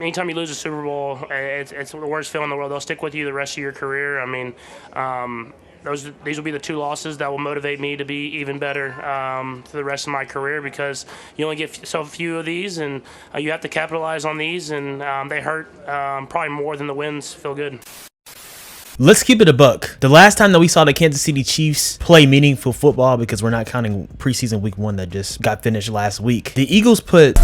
Anytime you lose a Super Bowl, it's the worst feeling in the world. They'll stick with you the rest of your career. I mean, these will be the two losses that will motivate me to be even better for the rest of my career, because you only get so few of these, and you have to capitalize on these, and they hurt probably more than the wins feel good. Let's keep it a buck. The last time that we saw the Kansas City Chiefs play meaningful football, because we're not counting preseason week 1 that just got finished last week, the Eagles put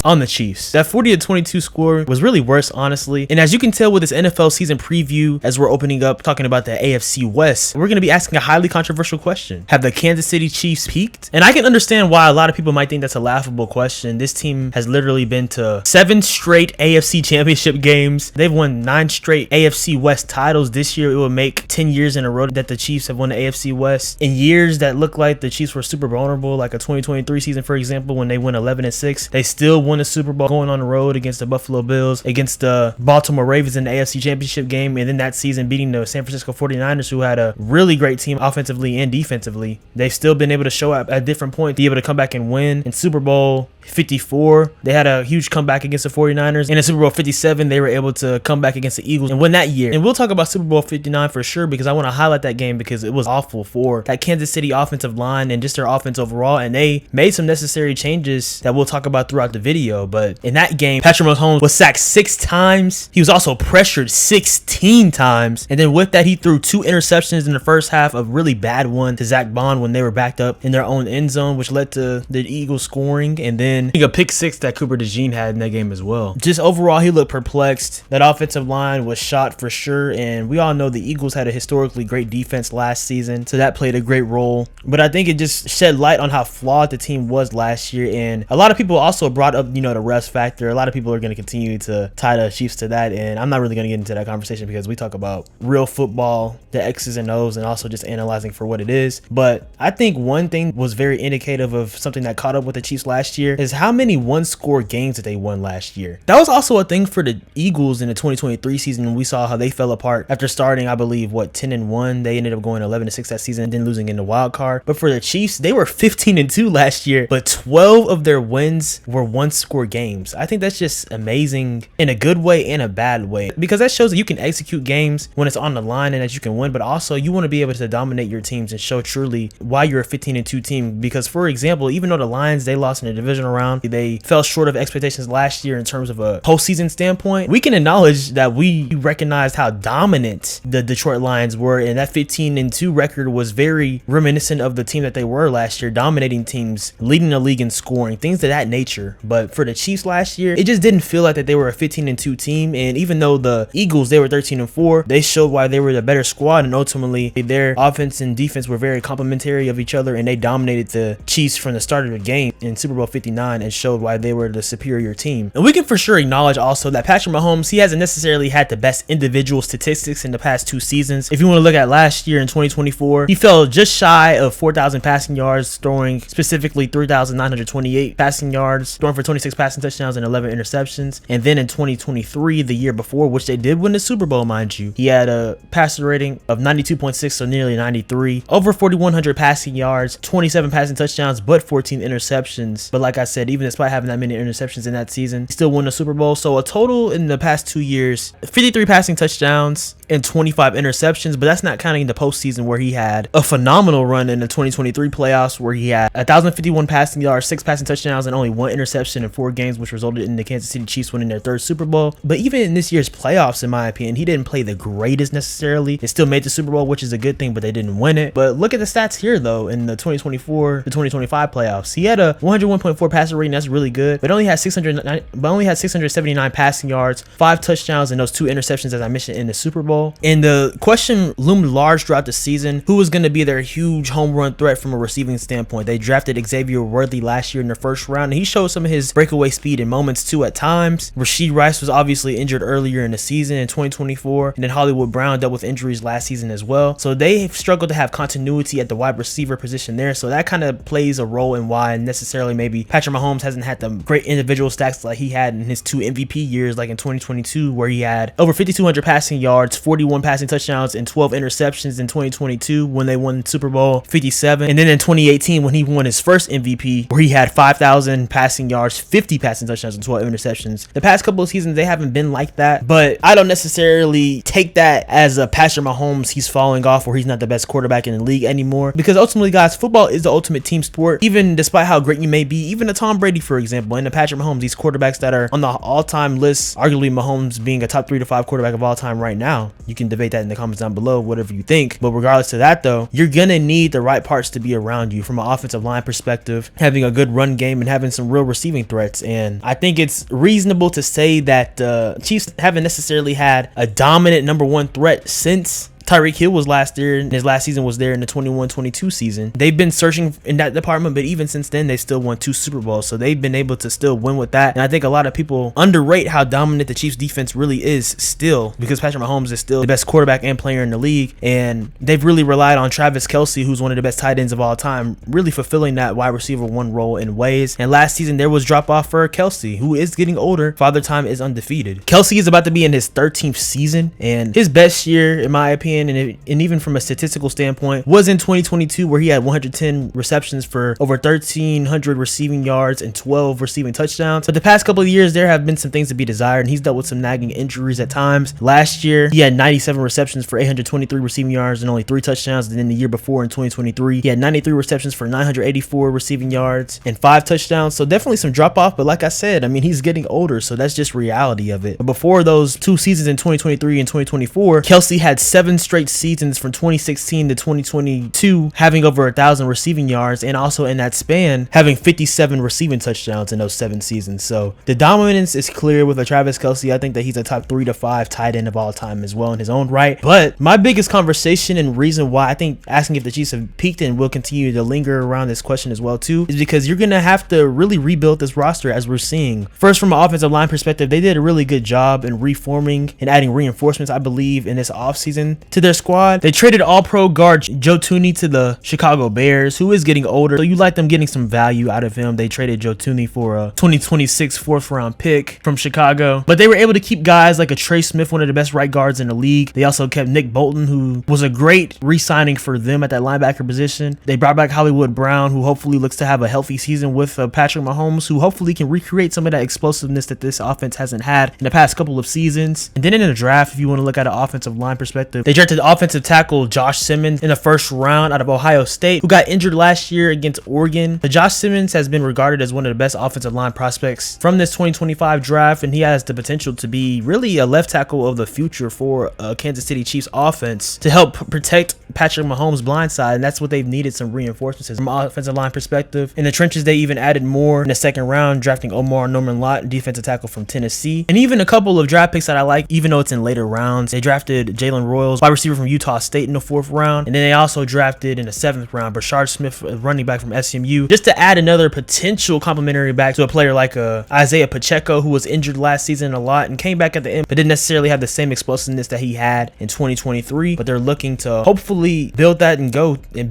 on the Chiefs. That 40-22 score was really worse, honestly. And as you can tell with this NFL season preview, as we're opening up talking about the AFC West, we're going to be asking a highly controversial question. Have the Kansas City Chiefs peaked? And I can understand why a lot of people might think that's a laughable question. This team has literally been to 7 straight AFC championship games. They've won 9 straight AFC West titles. This year it would make 10 years in a row that the Chiefs have won the AFC West. In years that look like the Chiefs were super vulnerable, like a 2023 season, for example, when they went 11-6, they still won the Super Bowl going on the road against the Buffalo Bills, against the Baltimore Ravens in the AFC Championship game, and then that season beating the San Francisco 49ers, who had a really great team offensively and defensively. They've still been able to show up at different points, be able to come back and win. In Super Bowl 54, they had a huge comeback against the 49ers. And in Super Bowl 57, they were able to come back against the Eagles and win that year. And we'll talk about Super Bowl 59 for sure, because I want to highlight that game, because it was awful for that Kansas City offensive line and just their offense overall. And they made some necessary changes that we'll talk about throughout the video. But in that game, Patrick Mahomes was sacked 6 times. He was also pressured 16 times. And then with that, he threw 2 interceptions in the first half, a really bad one to Zach Bond when they were backed up in their own end zone, which led to the Eagles scoring. And then a pick 6 that Cooper DeJean had in that game as well. Just overall, he looked perplexed. That offensive line was shot for sure. And we all know the Eagles had a historically great defense last season, so that played a great role. But I think it just shed light on how flawed the team was last year. And a lot of people also brought up, the refs factor. A lot of people are going to continue to tie the Chiefs to that. And I'm not really going to get into that conversation, because we talk about real football, the X's and O's, and also just analyzing for what it is. But I think one thing was very indicative of something that caught up with the Chiefs last year is how many one-score games that they won last year. That was also a thing for the Eagles in the 2023 season, when we saw how they fell apart after starting, I believe, 10-1. They ended up going 11-6 that season and then losing in the wild card. But for the Chiefs, they were 15-2 last year, but 12 of their wins were one-score games. I think that's just amazing in a good way and a bad way, because that shows that you can execute games when it's on the line and that you can win, but also you want to be able to dominate your teams and show truly why you're a 15-2 team. Because, for example, even though the Lions, they lost in the divisional round, they fell short of expectations last year in terms of a postseason standpoint, we can acknowledge that we recognized how dominant the Detroit Lions were, and that 15-2 record was very reminiscent of the team that they were last year, dominating teams, leading the league in scoring, things of that nature. But for the Chiefs last year, it just didn't feel like that they were a 15-2 team. And even though the Eagles, they were 13-4, they showed why they were the better squad, and ultimately their offense and defense were very complementary of each other, and they dominated the Chiefs from the start of the game in Super Bowl 59 and showed why they were the superior team. And we can for sure acknowledge also that Patrick Mahomes, he hasn't necessarily had the best individual statistics in the past 2 seasons. If you want to look at last year in 2024, he fell just shy of 4,000 passing yards, throwing specifically 3,928 passing yards, throwing for 26 passing touchdowns and 11 interceptions. And then in 2023, the year before, which they did win the Super Bowl, mind you, he had a passer rating of 92.6, so nearly 93, over 4,100 passing yards, 27 passing touchdowns, but 14 interceptions. But like I said, even despite having that many interceptions in that season, he still won the Super Bowl. So a total in the past 2 years, 53 passing touchdowns and 25 interceptions, but that's not counting the postseason where he had a phenomenal run in the 2023 playoffs, where he had 1,051 passing yards, 6 passing touchdowns, and only 1 interception in 4 games, which resulted in the Kansas City Chiefs winning their 3rd Super Bowl. But even in this year's playoffs, in my opinion, he didn't play the greatest necessarily. They still made the Super Bowl, which is a good thing, but they didn't win it. But look at the stats here, though, in the 2024 to 2025 playoffs. He had a 101.4 passer rating. That's really good, but only had 679 passing yards, 5 touchdowns, and those 2 interceptions, as I mentioned, in the Super Bowl. And the question loomed large throughout the season: who was going to be their huge home run threat from a receiving standpoint? They drafted Xavier Worthy last year in the 1st round, and he showed some of his breakaway speed in moments too at times. Rashee Rice was obviously injured earlier in the season in 2024, and then Hollywood Brown dealt with injuries last season as well. So they've struggled to have continuity at the wide receiver position there. So that kind of plays a role in why necessarily maybe Patrick Patrick Mahomes hasn't had the great individual stats like he had in his 2 MVP years, like in 2022, where he had over 5,200 passing yards, 41 passing touchdowns, and 12 interceptions in 2022 when they won Super Bowl 57. And then in 2018, when he won his first MVP, where he had 5,000 passing yards, 50 passing touchdowns, and 12 interceptions. The past couple of seasons, they haven't been like that, but I don't necessarily take that as a Patrick Mahomes, he's falling off or he's not the best quarterback in the league anymore. Because ultimately, guys, football is the ultimate team sport. Even despite how great you may be, even a Tom Brady, for example, and a Patrick Mahomes, these quarterbacks that are on the all-time list, arguably Mahomes being a top 3 to 5 quarterback of all time right now. You can debate that in the comments down below, whatever you think. But regardless of that, though, you're gonna need the right parts to be around you from an offensive line perspective, having a good run game and having some real receiving threats. And I think it's reasonable to say that the Chiefs haven't necessarily had a dominant number 1 threat since Tyreek Hill was last year, and his last season was there in the 21-22 season. They've been searching in that department, but even since then, they still won 2 Super Bowls, so they've been able to still win with that. And I think a lot of people underrate how dominant the Chiefs defense really is still, because Patrick Mahomes is still the best quarterback and player in the league, and they've really relied on Travis Kelce, who's one of the best tight ends of all time, really fulfilling that wide receiver 1 role in ways. And last season, there was drop off for Kelce, who is getting older. Father Time is undefeated. Kelce is about to be in his 13th season, and his best year, in my opinion, and even from a statistical standpoint, was in 2022, where he had 110 receptions for over 1,300 receiving yards and 12 receiving touchdowns. But the past couple of years, there have been some things to be desired, and he's dealt with some nagging injuries at times. Last year, he had 97 receptions for 823 receiving yards and only 3 touchdowns. And then the year before, in 2023, he had 93 receptions for 984 receiving yards and 5 touchdowns. So definitely some drop off. But like I said, I mean, he's getting older, so that's just reality of it. But before those 2 seasons in 2023 and 2024, Kelce had 7 straight seasons from 2016 to 2022 having over 1,000 receiving yards, and also in that span having 57 receiving touchdowns in those 7 seasons. So the dominance is clear with a Travis Kelce. I think that he's a top 3 to 5 tight end of all time as well in his own right. But my biggest conversation and reason why I think asking if the Chiefs have peaked and will continue to linger around this question as well too is because you're gonna have to really rebuild this roster, as we're seeing. First, from an offensive line perspective, they did a really good job in reforming and adding reinforcements, I believe, in this offseason to their squad. They traded all-pro guard Joe Thuney to the Chicago Bears, who is getting older, so you like them getting some value out of him. They traded Joe Thuney for a 2026 4th-round pick from Chicago, but they were able to keep guys like a Trey Smith, one of the best right guards in the league. They also kept Nick Bolton, who was a great re-signing for them at that linebacker position. They brought back Hollywood Brown, who hopefully looks to have a healthy season with Patrick Mahomes, who hopefully can recreate some of that explosiveness that this offense hasn't had in the past couple of seasons. And then in the draft, if you want to look at an offensive line perspective, they drafted offensive tackle Josh Simmons in the 1st round out of Ohio State, who got injured last year against Oregon. But Josh Simmons has been regarded as one of the best offensive line prospects from this 2025 draft, and he has the potential to be really a left tackle of the future for Kansas City Chiefs offense to help protect Patrick Mahomes' blind side, and that's what they've needed, some reinforcements from an offensive line perspective. In the trenches, they even added more in the 2nd round, drafting Omar Norman-Lott, defensive tackle from Tennessee, and even a couple of draft picks that I like, even though it's in later rounds. They drafted Jalen Royals, wide receiver from Utah State, in the 4th round, and then they also drafted in the 7th round Brashard Smith, a running back from SMU, just to add another potential complementary back to a player like Isaiah Pacheco, who was injured last season a lot and came back at the end, but didn't necessarily have the same explosiveness that he had in 2023. But they're looking to hopefully build that and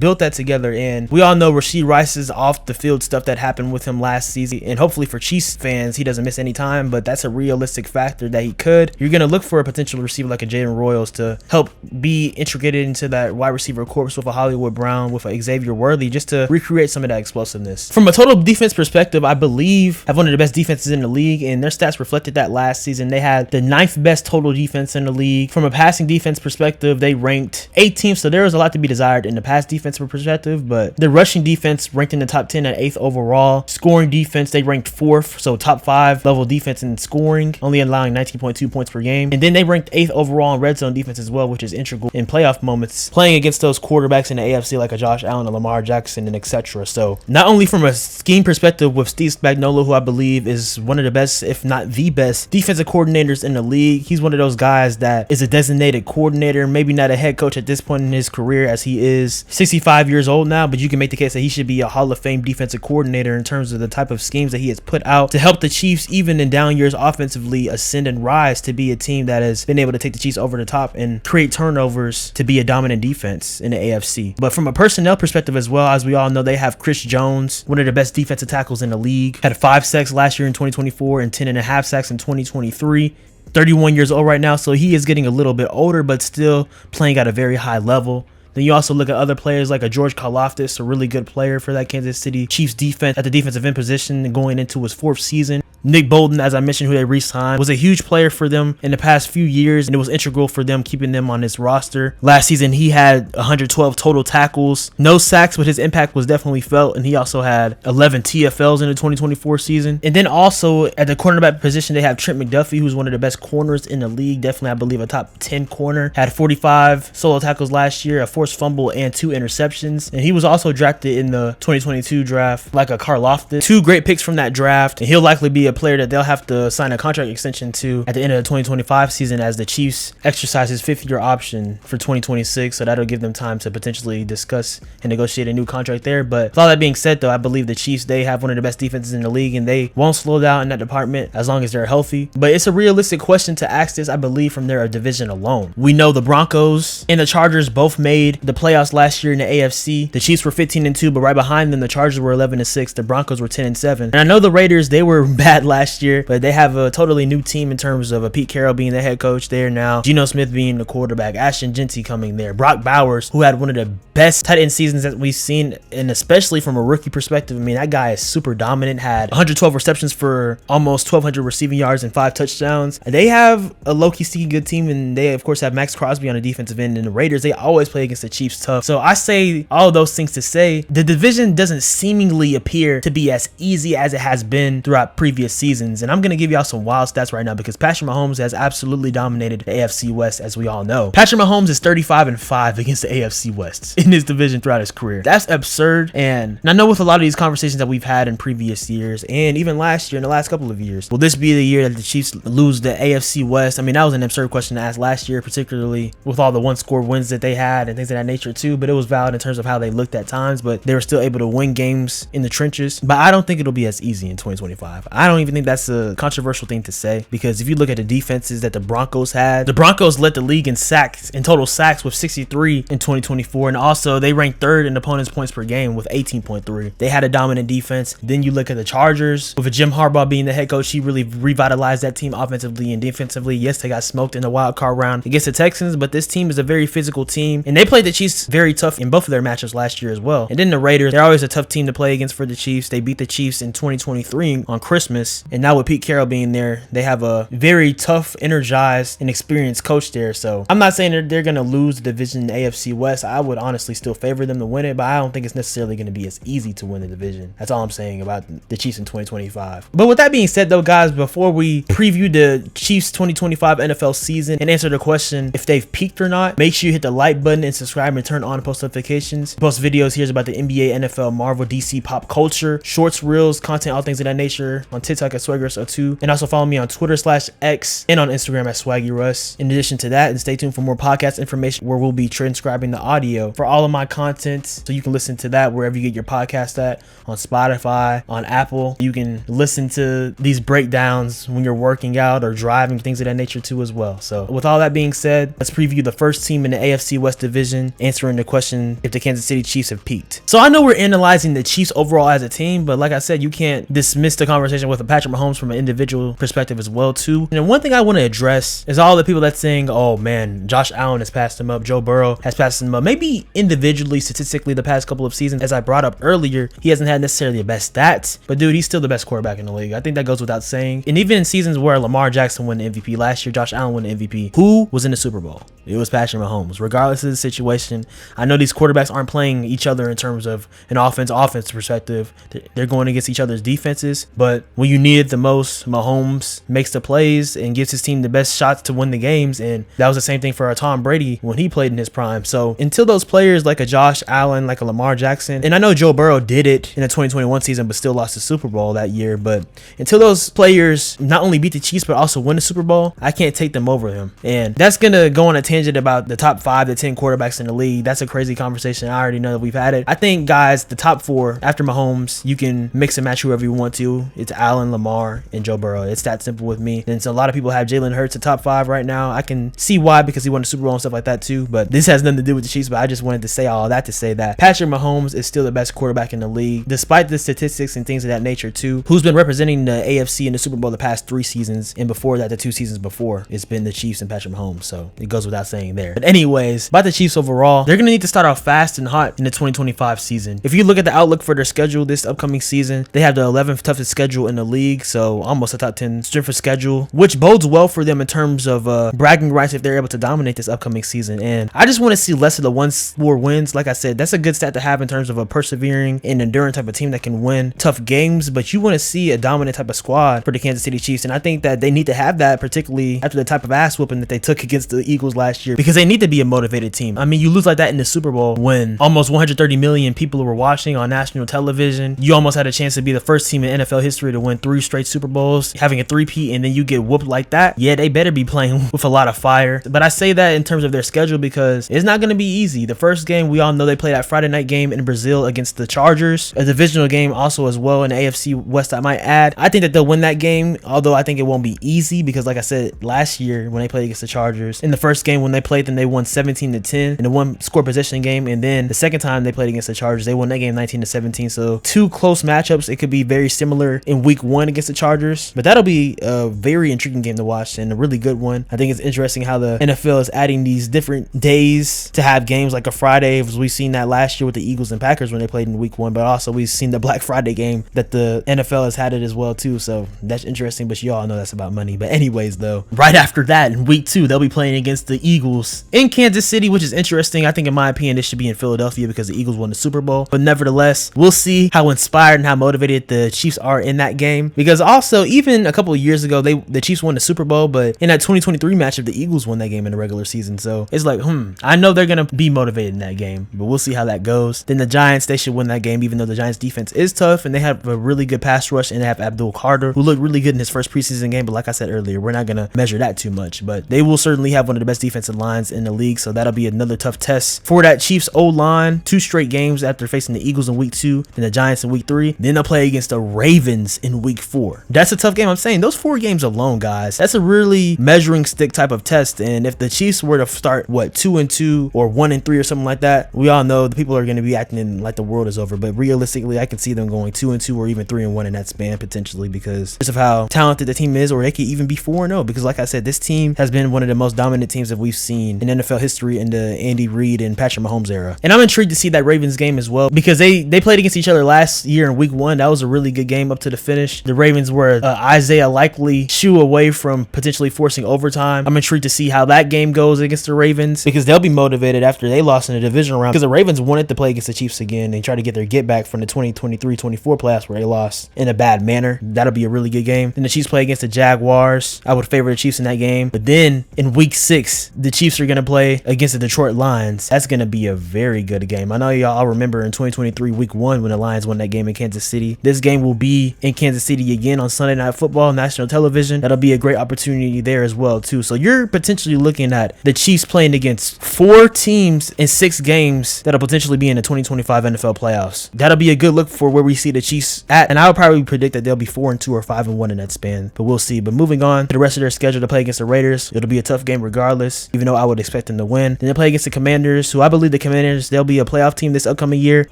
build that together. And we all know Rashee Rice's off the field stuff that happened with him last season, and hopefully for Chiefs fans, he doesn't miss any time, but that's a realistic factor that he could. You're going to look for a potential receiver like a Jalen Royals to help be integrated into that wide receiver corps with a Hollywood Brown, with a Xavier Worthy, just to recreate some of that explosiveness. From a total defense perspective, I believe have one of the best defenses in the league, and their stats reflected that last season. They had the 9th best total defense in the league. From a passing defense perspective, they ranked 18th, so there was a lot to be desired in the pass defense perspective, but the rushing defense ranked in the top 10 at 8th overall. Scoring defense, they ranked 4th, so top 5 level defense in scoring, only allowing 19.2 points per game. And then they ranked 8th overall in red zone defense as well, which is integral in playoff moments, playing against those quarterbacks in the AFC like a Josh Allen, a Lamar Jackson, and etc. So not only from a scheme perspective with Steve Spagnuolo, who I believe is one of the best, if not the best, defensive coordinators in the league. He's one of those guys that is a designated coordinator, maybe not a head coach at this point in his career, as he is 65 years old now, but you can make the case that he should be a Hall of Fame defensive coordinator in terms of the type of schemes that he has put out to help the Chiefs, even in down years offensively, ascend and rise to be a team that has been able to take the Chiefs over the top and create turnovers turnovers to be a dominant defense in the AFC. But from a personnel perspective as well, as we all know, they have Chris Jones, one of the best defensive tackles in the league, had 5 sacks last year in 2024 and 10.5 sacks in 2023. 31 years old right now, so he is getting a little bit older, but still playing at a very high level. Then you also look at other players like a George Karlaftis, a really good player for that Kansas City Chiefs defense at the defensive end position going into his 4th season. Nick Bolton, as I mentioned, who they re-signed, was a huge player for them in the past few years, and it was integral for them keeping them on this roster. Last season, he had 112 total tackles, no sacks, but his impact was definitely felt, and he also had 11 TFLs in the 2024 season. And then also at the cornerback position, they have Trent McDuffie, who's one of the best corners in the league, definitely, I believe, a top 10 corner. Had 45 solo tackles last year, a forced fumble, and 2 interceptions. And he was also drafted in the 2022 draft like a Karlaftis. 2 great picks from that draft, and he'll likely be a player that they'll have to sign a contract extension to at the end of the 2025 season as the Chiefs exercise his 5th-year option for 2026, so that'll give them time to potentially discuss and negotiate a new contract there. But with all that being said, though, I believe the Chiefs, they have one of the best defenses in the league, and they won't slow down in that department as long as they're healthy. But it's a realistic question to ask this, I believe, from their division alone. We know the Broncos and the Chargers both made the playoffs last year in the AFC. The Chiefs were 15-2, but right behind them, the Chargers were 11-6. The Broncos were 10-7. And I know the Raiders, they were bad last year, but they have a totally new team in terms of Pete Carroll being the head coach there now, Geno Smith being the quarterback, Ashton Genty coming there, Brock Bowers, who had one of the best tight end seasons that we've seen, and especially from a rookie perspective. I mean, that guy is super dominant, had 112 receptions for almost 1,200 receiving yards and 5 touchdowns. They have a low-key sneaky good team, and they of course have Max Crosby on the defensive end, and the Raiders, they always play against the Chiefs tough. So I say all of those things to say the division doesn't seemingly appear to be as easy as it has been throughout previous seasons. And I'm going to give y'all some wild stats right now because Patrick Mahomes has absolutely dominated the AFC West, as we all know. Patrick Mahomes is 35-5 against the AFC West in his division throughout his career. That's absurd. And I know with a lot of these conversations that we've had in previous years and even last year, in the last couple of years, will this be the year that the Chiefs lose the AFC West? I mean, that was an absurd question to ask last year, particularly with all the one-score wins that they had and things of that nature too, but it was valid in terms of how they looked at times, but they were still able to win games in the trenches. But I don't think it'll be as easy in 2025. I don't even think that's a controversial thing to say, because if you look at the defenses that the Broncos had, the Broncos led the league in sacks, in total sacks, with 63 in 2024, and also they ranked 3rd in opponents' points per game with 18.3. They had a dominant defense. Then you look at the Chargers with Jim Harbaugh being the head coach. He really revitalized that team offensively and defensively. Yes, they got smoked in the wild card round against the Texans, but this team is a very physical team, and they played the Chiefs very tough in both of their matchups last year as well. And then the Raiders, they're always a tough team to play against for the Chiefs. They beat the Chiefs in 2023 on Christmas, and now with Pete Carroll being there, they have a very tough, energized, and experienced coach there. So I'm not saying they're going to lose the division in the AFC West. I would honestly still favor them to win it, but I don't think it's necessarily going to be as easy to win the division. That's all I'm saying about the Chiefs in 2025. But with that being said, though, guys, before we preview the Chiefs 2025 NFL season and answer the question if they've peaked or not, make sure you hit the like button and subscribe and turn on post notifications. Post videos here about the NBA, NFL, Marvel, DC, pop culture, shorts, reels, content, all things of that nature on TikTok at SwaggyRuss02, and also follow me on Twitter/X and on Instagram at SwaggyRuss. In addition to that, and stay tuned for more podcast information where we'll be transcribing the audio for all of my content, so you can listen to that wherever you get your podcast at, on Spotify, on Apple. You can listen to these breakdowns when you're working out or driving, things of that nature too as well. So with all that being said, let's preview the first team in the AFC West division, answering the question if the Kansas City Chiefs have peaked. So I know we're analyzing the Chiefs overall as a team, but like I said, you can't dismiss the conversation with Patrick Mahomes from an individual perspective as well too. And one thing I want to address is all the people that's saying, oh man, Josh Allen has passed him up, Joe Burrow has passed him up. Maybe individually, statistically, the past couple of seasons, as I brought up earlier, he hasn't had necessarily the best stats, but dude, he's still the best quarterback in the league. I think that goes without saying. And even in seasons where Lamar Jackson won the MVP last year, Josh Allen won the MVP, who was in the Super Bowl? It was Patrick Mahomes. Regardless of the situation, I know these quarterbacks aren't playing each other in terms of an offense perspective. They're going against each other's defenses, but when you need it the most, Mahomes makes the plays and gives his team the best shots to win the games. And that was the same thing for Tom Brady when he played in his prime. So until those players like a Josh Allen, like a Lamar Jackson, and I know Joe Burrow did it in the 2021 season but still lost the Super Bowl that year, but until those players not only beat the Chiefs but also win the Super Bowl, I can't take them over him. And that's gonna go on a tangent about the top 5 to 10 quarterbacks in the league. That's a crazy conversation. I already know that we've had it. I think, guys, the top 4 after Mahomes, you can mix and match whoever you want to. It's Allen, Allen, Lamar, and Joe Burrow. It's that simple with me. And so a lot of people have Jalen Hurts at top 5 right now. I can see why, because he won the Super Bowl and stuff like that too. But this has nothing to do with the Chiefs. But I just wanted to say all that to say that Patrick Mahomes is still the best quarterback in the league, despite the statistics and things of that nature too. Who's been representing the AFC in the Super Bowl the past 3 seasons, and before that, the 2 seasons before, it's been the Chiefs and Patrick Mahomes. So it goes without saying there. But anyways, about the Chiefs overall, they're gonna need to start off fast and hot in the 2025 season. If you look at the outlook for their schedule this upcoming season, they have the 11th toughest schedule in the league, so almost a top 10 strength of schedule, which bodes well for them in terms of bragging rights if they're able to dominate this upcoming season. And I just want to see less of the 1-score wins. Like I said, that's a good stat to have in terms of a persevering and enduring type of team that can win tough games, but you want to see a dominant type of squad for the Kansas City Chiefs, and I think that they need to have that, particularly after the type of ass whooping that they took against the Eagles last year, because they need to be a motivated team. I mean, you lose like that in the Super Bowl when almost 130 million people were watching on national television. You almost had a chance to be the first team in NFL history to win 3 straight Super Bowls, having a 3-peat, and then you get whooped like that. Yeah, they better be playing with a lot of fire. But I say that in terms of their schedule because it's not going to be easy. The first game, we all know they played that Friday night game in Brazil against the Chargers, a divisional game also as well in the AFC West, I might add. I think that they'll win that game, although I think it won't be easy because, like I said, last year when they played against the Chargers, in the first game when they played them, they won 17-10 in a 1-score possession game, and then the second time they played against the Chargers, they won that game 19-17. So 2 close matchups. It could be very similar in week 1 against the Chargers, but that'll be a very intriguing game to watch and a really good one. I think it's interesting how the NFL is adding these different days to have games, like a Friday, as we've seen that last year with the Eagles and Packers when they played in week 1, but also we've seen the Black Friday game that the NFL has had it as well too. So that's interesting, but you all know that's about money. But anyways, though, right after that in week 2, they'll be playing against the Eagles in Kansas City, which is interesting. I think in my opinion this should be in Philadelphia because the Eagles won the Super Bowl, but nevertheless, we'll see how inspired and how motivated the Chiefs are in that game, because also even a couple of years ago the Chiefs won the Super Bowl, but in that 2023 matchup the Eagles won that game in the regular season. So it's like, I know they're gonna be motivated in that game, but we'll see how that goes. Then the Giants, they should win that game, even though the Giants defense is tough and they have a really good pass rush, and they have Abdul Carter, who looked really good in his first preseason game, but like I said earlier, we're not gonna measure that too much, but they will certainly have one of the best defensive lines in the league, so that'll be another tough test for that Chiefs O-line. 2 straight games after facing the Eagles in week 2, then the Giants in week 3, then they'll play against the Ravens in week 4. That's a tough game. I'm saying those 4 games alone, guys, that's a really measuring stick type of test, and if the Chiefs were to start 2-2 or 1-3 or something like that, we all know the people are going to be acting like the world is over, but realistically I can see them going 2-2 or even 3-1 in that span potentially, because just of how talented the team is, or they could even be 4-0, because like I said, this team has been one of the most dominant teams that we've seen in NFL history in the Andy Reid and Patrick Mahomes era. And I'm intrigued to see that Ravens game as well, because they played against each other last year in week 1. That was a really good game up to the finish. The Ravens were Isaiah likely shoe away from potentially forcing overtime. I'm intrigued to see how that game goes against the Ravens, because they'll be motivated after they lost in the divisional round, because the Ravens wanted to play against the Chiefs again and try to get their get back from the 2023-24 playoffs where they lost in a bad manner. That'll be a really good game. Then the Chiefs play against the Jaguars. I would favor the Chiefs in that game. But then in week 6, the Chiefs are going to play against the Detroit Lions. That's going to be a very good game. I know y'all remember in 2023 week 1 when the Lions won that game in Kansas City. This game will be in Kansas City again on Sunday Night Football, national television. That'll be a great opportunity there as well too. So you're potentially looking at the Chiefs playing against 4 teams in 6 games that'll potentially be in the 2025 NFL playoffs. That'll be a good look for where we see the Chiefs at, and I would probably predict that they'll be 4-2 or 5-1 in that span, but we'll see. But moving on to the rest of their schedule, to play against the Raiders, it'll be a tough game regardless, even though I would expect them to win. Then they play against the Commanders, who I believe the Commanders, they'll be a playoff team this upcoming year,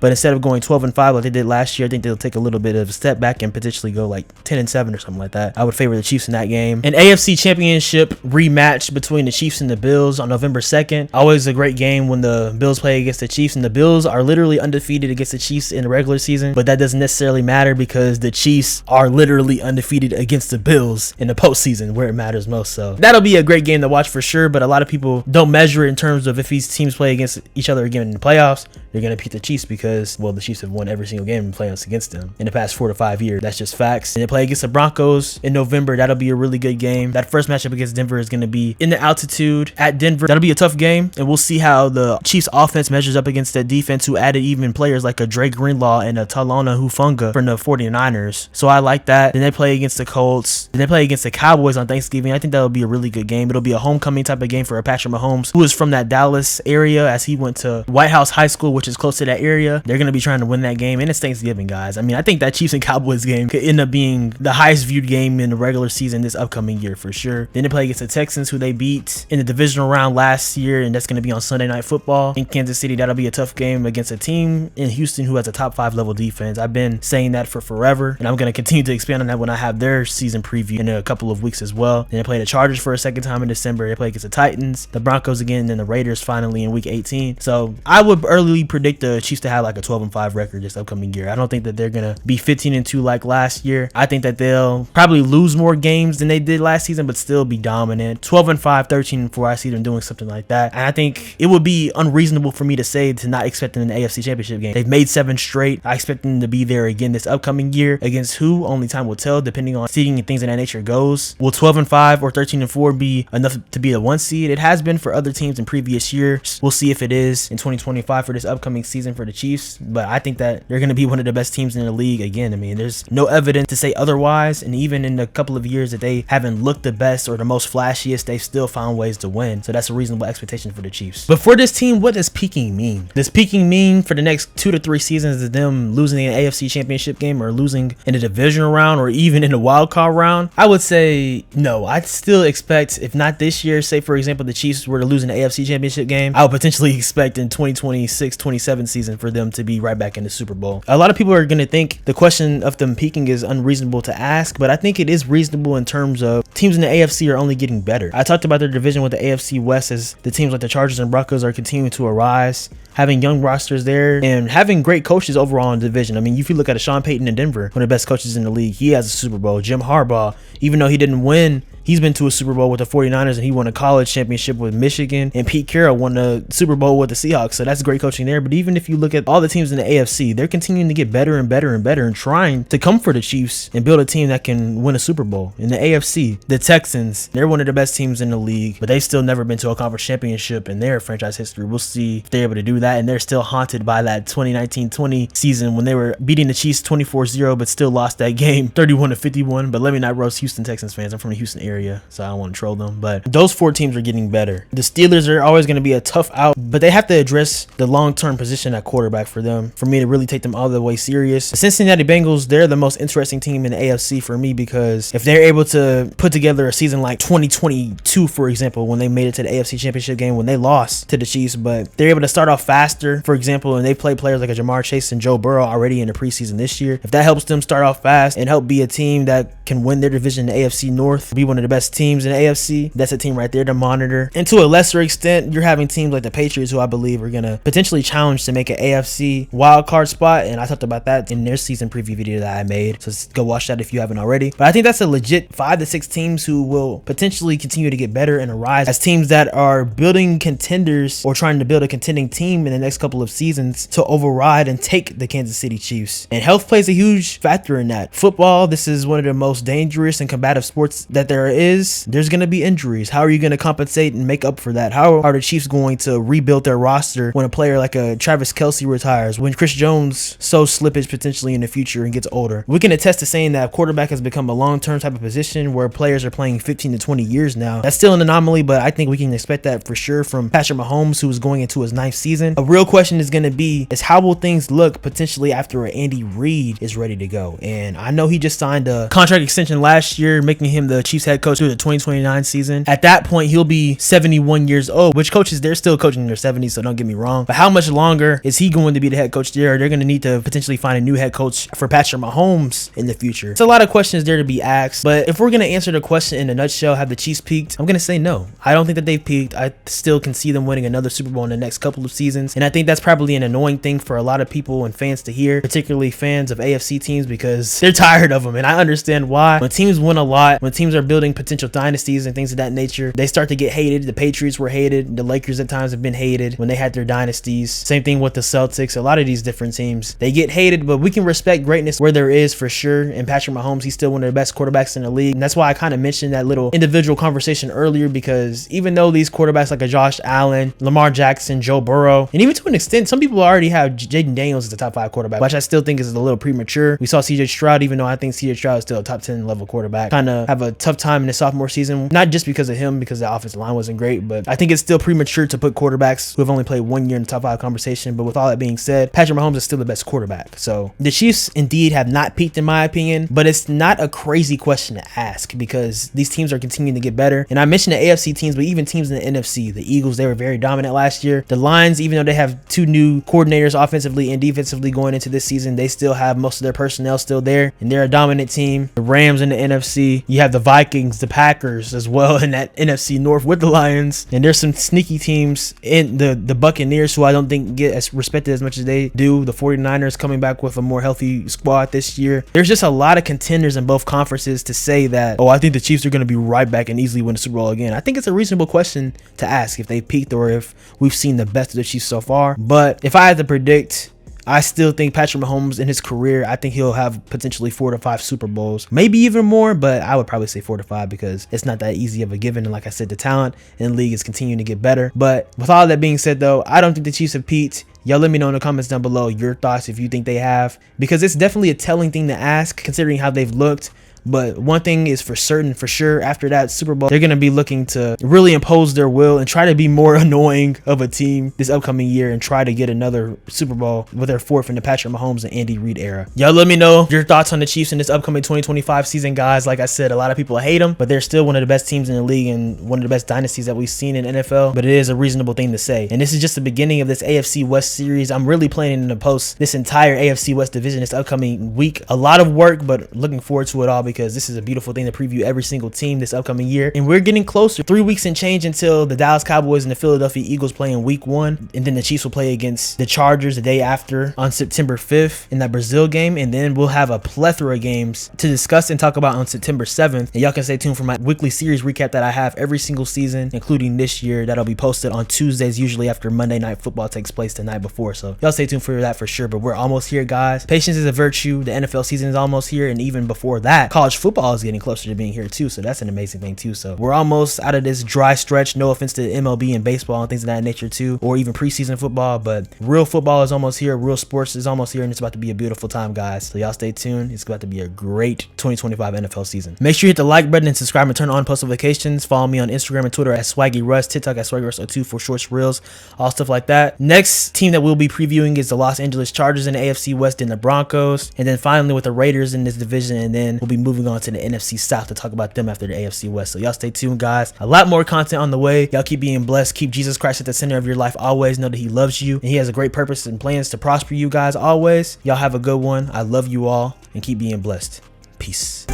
but instead of going 12-5 like they did last year, I think they'll take a little bit of a step back and potentially go like 10-7 or something like that. I would favor the Chiefs in that game. An AFC Championship rematch between the Chiefs and the Bills on November 2nd. Always a great game when the Bills play against the Chiefs, and the Bills are literally undefeated against the Chiefs in the regular season, but that doesn't necessarily matter because the Chiefs are literally undefeated against the Bills in the postseason where it matters most. So that'll be a great game to watch for sure, but a lot of people don't measure it in terms of if these teams play against each other again in the playoffs, they're going to beat the Chiefs because, well, the Chiefs have won every single game in the playoffs against them in the past 4 to 5 years. That's just facts. And they play against the Broncos in November. That'll be a really good game. That first matchup against Denver is going to be in the altitude at Denver. That'll be a tough game, and we'll see how the Chiefs offense measures up against that defense, who added even players like a Drake Greenlaw and a Talana Hufanga from the 49ers. So I like that. Then they play against the Colts. Then they play against the Cowboys on Thanksgiving. I think that'll be a really good game. It'll be a homecoming type of game for Patrick Mahomes, who is from that Dallas area, as he went to White House High School, which is close to that area. They're going to be trying to win that game, and it's Thanksgiving, guys. I mean, I think that Chiefs and Cowboys game could end end up being the highest viewed game in the regular season this upcoming year for sure. Then they play against the Texans, who they beat in the divisional round last year, and that's going to be on Sunday Night Football in Kansas City. That'll be a tough game against a team in Houston who has a top 5 level defense. I've been saying that for forever, and I'm going to continue to expand on that when I have their season preview in a couple of weeks as well. Then they play the Chargers for a second time in December. They play against the Titans, the Broncos again, and then the Raiders finally in week 18. So I would early predict the Chiefs to have like a 12-5 record this upcoming year. I don't think that they're going to be 15-2 like last year. I think that they'll probably lose more games than they did last season, but still be dominant. 12-5, 13-4, I see them doing something like that. And I think it would be unreasonable for me to say to not expect them in the AFC Championship game. They've made 7 straight. I expect them to be there again this upcoming year. Against who? Only time will tell, depending on seeding and things of that nature goes. Will 12-5 or 13-4 be enough to be a 1 seed? It has been for other teams in previous years. We'll see if it is in 2025 for this upcoming season for the Chiefs, but I think that they're going to be one of the best teams in the league again. I mean, there's no evidence to say otherwise, and even in the couple of years that they haven't looked the best or the most flashiest, they've still found ways to win. So that's a reasonable expectation for the Chiefs. But for this team, what does peaking mean? Does peaking mean for the next 2 to 3 seasons is them losing an AFC Championship game or losing in the divisional round or even in the wild card round? I would say no. I'd still expect, if not this year, say for example the Chiefs were to lose in the AFC Championship game, I would potentially expect in 2026-27 season for them to be right back in the Super Bowl. A lot of people are going to think the question of them peaking is unreasonable to ask, but I think it is reasonable in terms of teams in the AFC are only getting better. I talked about their division with the AFC West as the teams like the Chargers and Broncos are continuing to arise, having young rosters there and having great coaches overall in the division. I mean, if you look at Sean Payton in Denver, one of the best coaches in the league, he has a Super Bowl. Jim Harbaugh, even though he didn't win, he's been to a Super Bowl with the 49ers, and he won a college championship with Michigan, and Pete Carroll won the Super Bowl with the Seahawks. So that's great coaching there. But even if you look at all the teams in the AFC, they're continuing to get better and better and better and trying to come for the Chiefs and build a team that can win a Super Bowl. In the AFC, the Texans, they're one of the best teams in the league, but they've still never been to a conference championship in their franchise history. We'll see if they're able to do that, and they're still haunted by that 2019-20 season when they were beating the Chiefs 24-0, but still lost that game 31-51. But let me not roast Houston Texans fans. I'm from the Houston area, so I don't want to troll them. But those 4 teams are getting better. The Steelers are always going to be a tough out, but they have to address the long-term position at quarterback for them, for me to really take them all the way serious. The Cincinnati Bengals, they're the most interesting team in the AFC for me, because if they're able to put together a season like 2022, for example, when they made it to the AFC Championship game, when they lost to the Chiefs, but they're able to start off faster, for example, and they play players like a Jamar Chase and Joe Burrow already in the preseason this year. If that helps them start off fast and help be a team that can win their division in the AFC North, be one of the best teams in the AFC, that's a team right there to monitor. And to a lesser extent, you're having teams like the Patriots, who I believe are going to potentially challenge to make an AFC wildcard spot, and I talked about that in their season preview video that I made, so go watch that if you haven't already. But I think that's a legit 5 to 6 teams who will potentially continue to get better and arise as teams that are building contenders or trying to build a contending team in the next couple of seasons to override and take the Kansas City Chiefs. And health plays a huge factor in that. Football, this is one of the most dangerous and combative sports that there is. There's going to be injuries. How are you going to compensate and make up for that? How are the Chiefs going to rebuild their roster when a player like a Travis Kelce retires, when Chris Jones shows slippage potentially in the future and gets older? We can attest to saying that quarterback has become a long-term type of position where players are playing 15 to 20 years now. That's still an anomaly, but I think we can expect that for sure from Patrick Mahomes, who is going into his 9th season. A real question is going to be is how will things look potentially after Andy Reid is ready to go? And I know he just signed a contract extension last year, making him the Chiefs head coach through the 2029 season. At that point, he'll be 71 years old, which coaches, they're still coaching in their 70s, so don't get me wrong. But how much longer is he going to be the head coach there? They're going to need to potentially find a new head coach for Patrick Mahomes in the future. It's a lot of questions there to be asked, but if we're going to answer the question in a nutshell, have the Chiefs peaked? I'm going to say no. I don't think that they've peaked. I still can see them winning another Super Bowl in the next couple of seasons, and I think that's probably an annoying thing for a lot of people and fans to hear, particularly fans of AFC teams, because they're tired of them, and I understand why. When teams win a lot, when teams are building potential dynasties and things of that nature, they start to get hated. The Patriots were hated. The Lakers at times have been hated when they had their dynasties. Same thing with the Celtics. A lot of these different teams, they get hated, but we can respect greatness where there is, for sure. And Patrick Mahomes, he's still one of the best quarterbacks in the league, and that's why I kind of mentioned that little individual conversation earlier, because even though these quarterbacks like a Josh Allen, Lamar Jackson, Joe Burrow, well. And even to an extent, some people already have Jaden Daniels as the top 5 quarterback, which I still think is a little premature. We saw CJ Stroud, even though I think CJ Stroud is still a top 10 level quarterback, kind of have a tough time in his sophomore season, not just because of him, because the offensive line wasn't great, but I think it's still premature to put quarterbacks who have only played 1 year in the top 5 conversation. But with all that being said, Patrick Mahomes is still the best quarterback. So the Chiefs indeed have not peaked in my opinion, but it's not a crazy question to ask because these teams are continuing to get better. And I mentioned the AFC teams, but even teams in the NFC, the Eagles, they were very dominant last year. The Lions, even though they have 2 new coordinators offensively and defensively going into this season, they still have most of their personnel still there, and they're a dominant team. The Rams in the NFC, you have the Vikings, the Packers as well in that NFC North with the Lions, and there's some sneaky teams in the Buccaneers who I don't think get as respected as much as they do. The 49ers coming back with a more healthy squad this year. There's just a lot of contenders in both conferences to say that, oh, I think the Chiefs are going to be right back and easily win the Super Bowl again. I think it's a reasonable question to ask if they peaked or if we've seen the best of the Chiefs so far. But if I had to predict, I still think Patrick Mahomes in his career, I think he'll have potentially 4 to 5 Super Bowls, maybe even more, but I would probably say 4 to 5 because it's not that easy of a given. And like I said, the talent in the league is continuing to get better. But with all that being said, though, I don't think the Chiefs have peaked. Y'all let me know in the comments down below your thoughts if you think they have, because it's definitely a telling thing to ask considering how they've looked. But one thing is for certain, for sure, after that Super Bowl, they're going to be looking to really impose their will and try to be more annoying of a team this upcoming year and try to get another Super Bowl with their 4th in the Patrick Mahomes and Andy Reid era. Y'all let me know your thoughts on the Chiefs in this upcoming 2025 season, guys. Like I said, a lot of people hate them, but they're still one of the best teams in the league and one of the best dynasties that we've seen in NFL. But it is a reasonable thing to say. And this is just the beginning of this AFC West series. I'm really planning to post this entire AFC West division this upcoming week. A lot of work, but looking forward to it all because this is a beautiful thing to preview every single team this upcoming year. And we're getting closer. 3 weeks and change until the Dallas Cowboys and the Philadelphia Eagles play in week 1. And then the Chiefs will play against the Chargers the day after on September 5th in that Brazil game. And then we'll have a plethora of games to discuss and talk about on September 7th. And y'all can stay tuned for my weekly series recap that I have every single season, including this year, that'll be posted on Tuesdays, usually after Monday Night Football takes place the night before. So y'all stay tuned for that for sure. But we're almost here, guys. Patience is a virtue. The NFL season is almost here. And even before that, college football is getting closer to being here too, so that's an amazing thing too. So we're almost out of this dry stretch. No offense to MLB and baseball and things of that nature too, or even preseason football, but real football is almost here. Real sports is almost here, and it's about to be a beautiful time, guys. So y'all stay tuned. It's about to be a great 2025 NFL season. Make sure you hit the like button and subscribe and turn on post notifications. Follow me on Instagram and Twitter at Swaggy Russ, TikTok at Swaggy Russ02 for shorts, reels, all stuff like that. Next team that we'll be previewing is the Los Angeles Chargers in the AFC West and the Broncos, and then finally with the Raiders in this division, and then we'll be moving on to the NFC South to talk about them after the AFC West. So y'all stay tuned, guys. A lot more content on the way. Y'all keep being blessed. Keep Jesus Christ at the center of your life always. Know that he loves you and he has a great purpose and plans to prosper you guys always. Y'all have a good one. I love you all and keep being blessed. Peace.